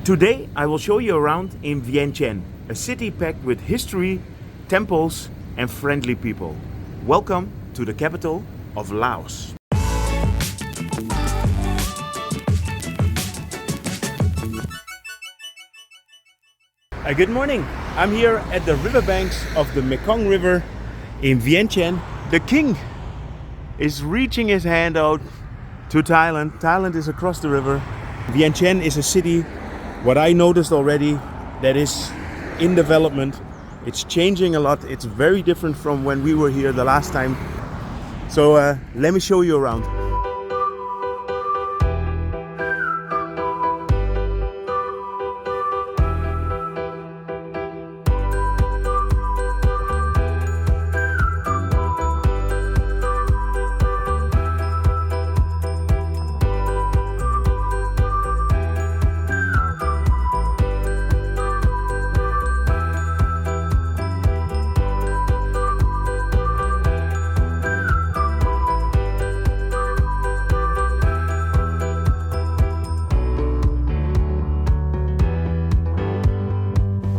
Today I will show you around in Vientiane, a city packed with history, temples and friendly people. Welcome to the capital of Laos. Good morning. I'm here at the riverbanks of the Mekong River in Vientiane. The king is reaching his hand out to Thailand. Thailand is across the river. Vientiane is a city, what I noticed already, that is in development. It's changing a lot. It's very different from when we were here the last time. So let me show you around.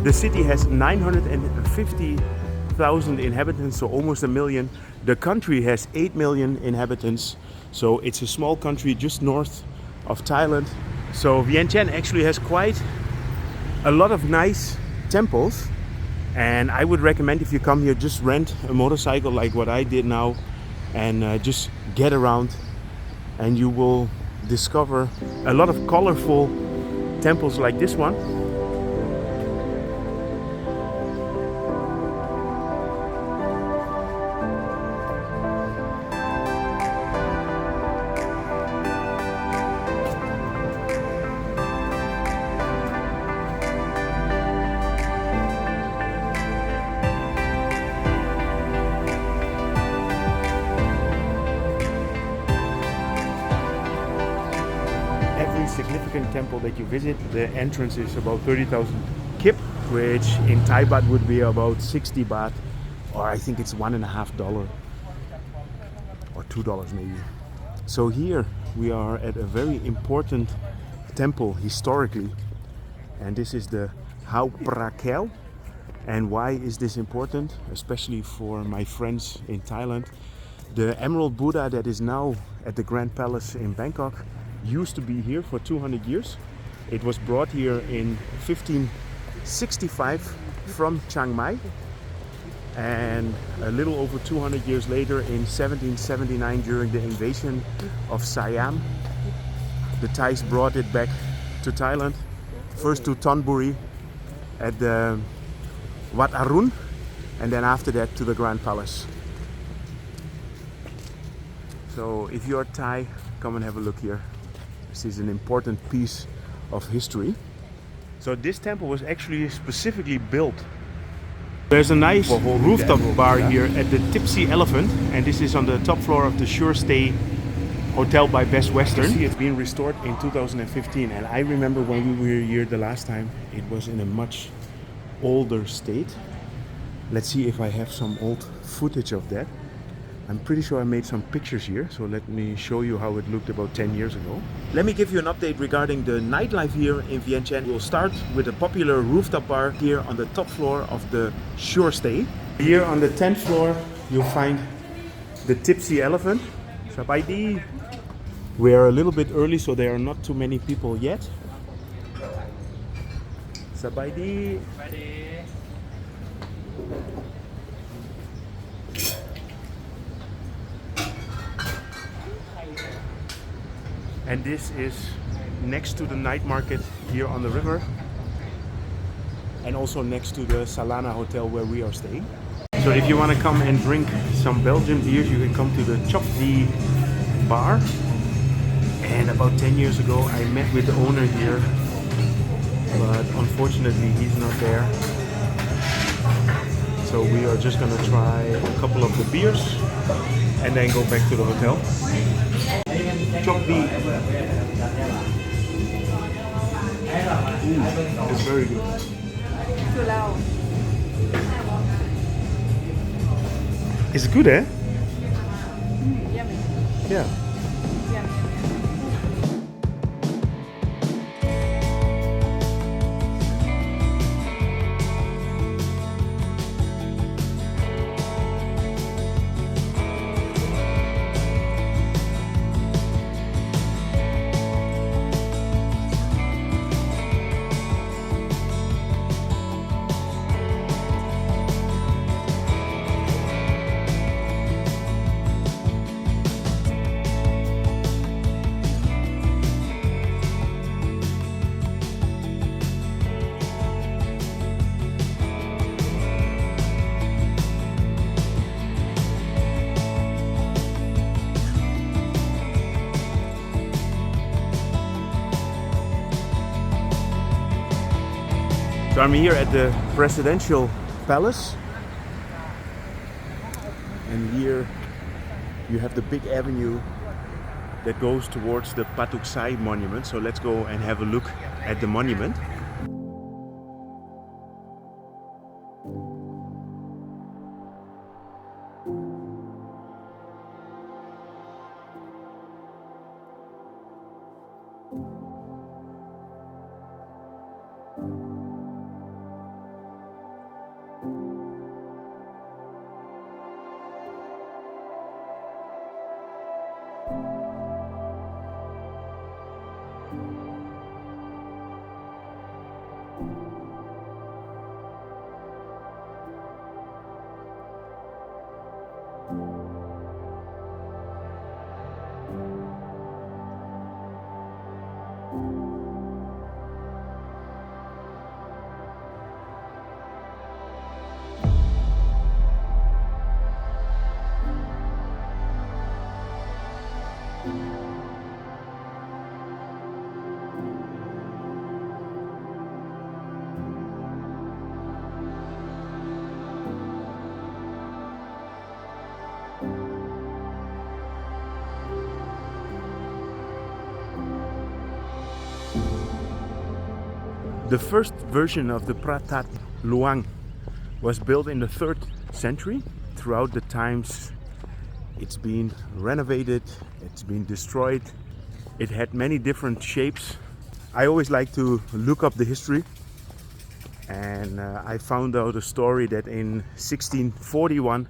The city has 950,000 inhabitants, so almost a million. The country has 8 million inhabitants, so it's a small country just north of Thailand. So Vientiane actually has quite a lot of nice temples, and I would recommend if you come here, just rent a motorcycle like what I did now and just get around, and you will discover a lot of colorful temples like this one. Every significant temple that you visit, the entrance is about 30,000 kip, which in Thai baht would be about 60 baht, or I think it's $1.50 or $2 maybe. So here we are at a very important temple historically, and this is the Hau Pra Kheo. And why is this important, especially for my friends in Thailand? The Emerald Buddha that is now at the Grand Palace in Bangkok used to be here for 200 years. It was brought here in 1565 from Chiang Mai, and a little over 200 years later in 1779, during the invasion of Siam, the Thais brought it back to Thailand, first to Thonburi at the Wat Arun, and then after that to the Grand Palace. So if you're Thai, come and have a look here. This is an important piece of history. So this temple was actually specifically built. There's a nice rooftop bar here at the Tipsy Elephant, and this is on the top floor of the Sure Stay Hotel by Best Western. You see, it's been restored in 2015, and I remember when we were here the last time, it was in a much older state. Let's see if I have some old footage of that. I'm pretty sure I made some pictures here, so let me show you how it looked about 10 years ago. Let me give you an update regarding the nightlife here in Vientiane. We'll start with a popular rooftop bar here on the top floor of the Sure Stay. Here on the 10th floor, you'll find the Tipsy Elephant. Sabaidi. We are a little bit early, so there are not too many people yet. Sabaidi. And this is next to the night market here on the river, and also next to the Salana Hotel where we are staying. So if you want to come and drink some Belgian beers, you can come to the Chop D bar. And about 10 years ago I met with the owner here, but unfortunately he's not there. So we are just gonna try a couple of the beers and then go back to the hotel. Chop D. It's very good. It's good, eh? Yummy. Yeah. Yummy. So I'm here at the presidential palace, and here you have the big avenue that goes towards the Patuxai Monument. So let's go and have a look at the monument. The first version of the Pha That Luang was built in the 3rd century. Throughout the times it's been renovated, it's been destroyed. It had many different shapes. I always like to look up the history, and I found out a story that in 1641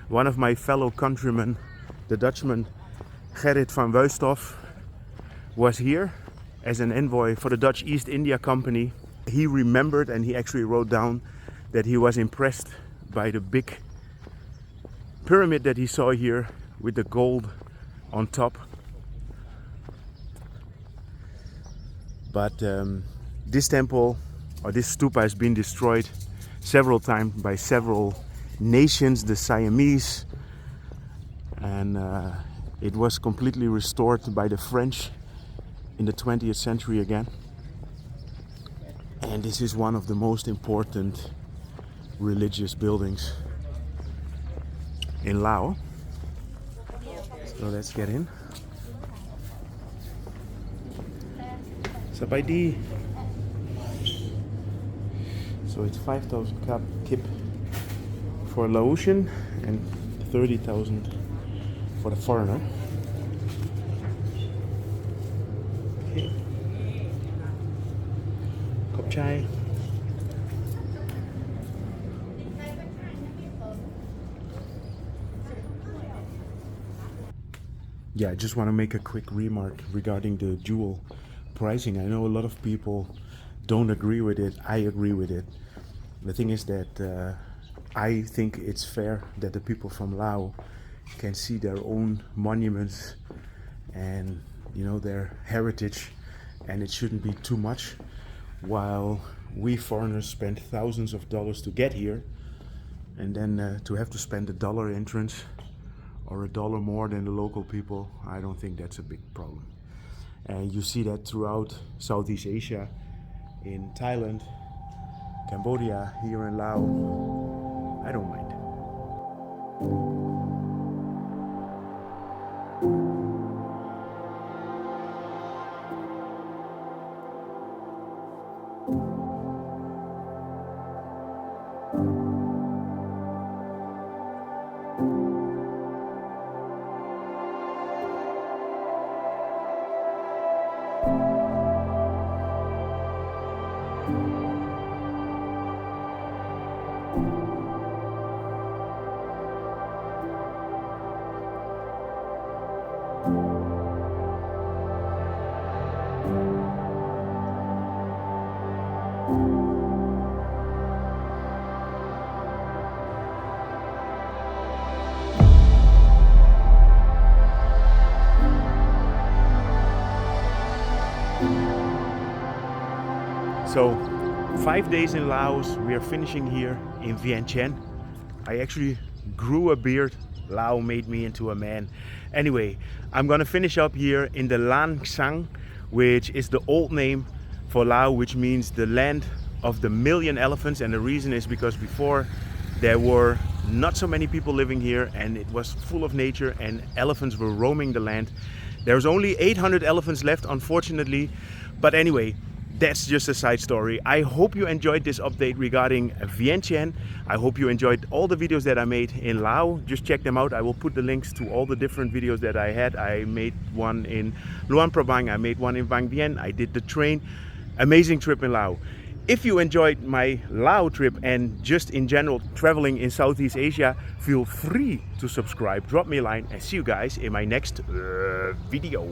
one of my fellow countrymen, the Dutchman Gerrit van Wüsthof, was here as an envoy for the Dutch East India Company. He remembered, and he actually wrote down that he was impressed by the big pyramid that he saw here with the gold on top. But this temple, or this stupa, has been destroyed several times by several nations, the Siamese, and it was completely restored by the French in the 20th century again. And this is one of the most important religious buildings in Laos. So let's get in. Sabaidi. So it's 5,000 kip for a Laotian and 30,000 for the foreigner. Okay. Cup chai. Yeah, I just want to make a quick remark regarding the jewel pricing. I know a lot of people don't agree with it. I agree with it. The thing is that I think it's fair that the people from Laos can see their own monuments and, you know, their heritage, and it shouldn't be too much, while we foreigners spend thousands of dollars to get here, and then to have to spend $1 entrance or $1 more than the local people. I don't think that's a big problem. And you see that throughout Southeast Asia, in Thailand, Cambodia, here in Laos. I don't mind. So 5 days in Laos, we are finishing here in Vientiane. I actually grew a beard. Laos made me into a man. Anyway, I'm gonna finish up here in the Lan Xang, which is the old name for Laos, which means the land of the million elephants, and the reason is because before there were not so many people living here and it was full of nature and elephants were roaming the land. There's only 800 elephants left, unfortunately, but anyway, that's just a side story. I hope you enjoyed this update regarding Vientiane. I hope you enjoyed all the videos that I made in Laos. Just check them out. I will put the links to all the different videos that I had. I made one in Luang Prabang, I made one in Vientiane, I did the train. Amazing trip in Laos. If you enjoyed my Laos trip and just in general traveling in Southeast Asia, feel free to subscribe, drop me a line, and see you guys in my next video.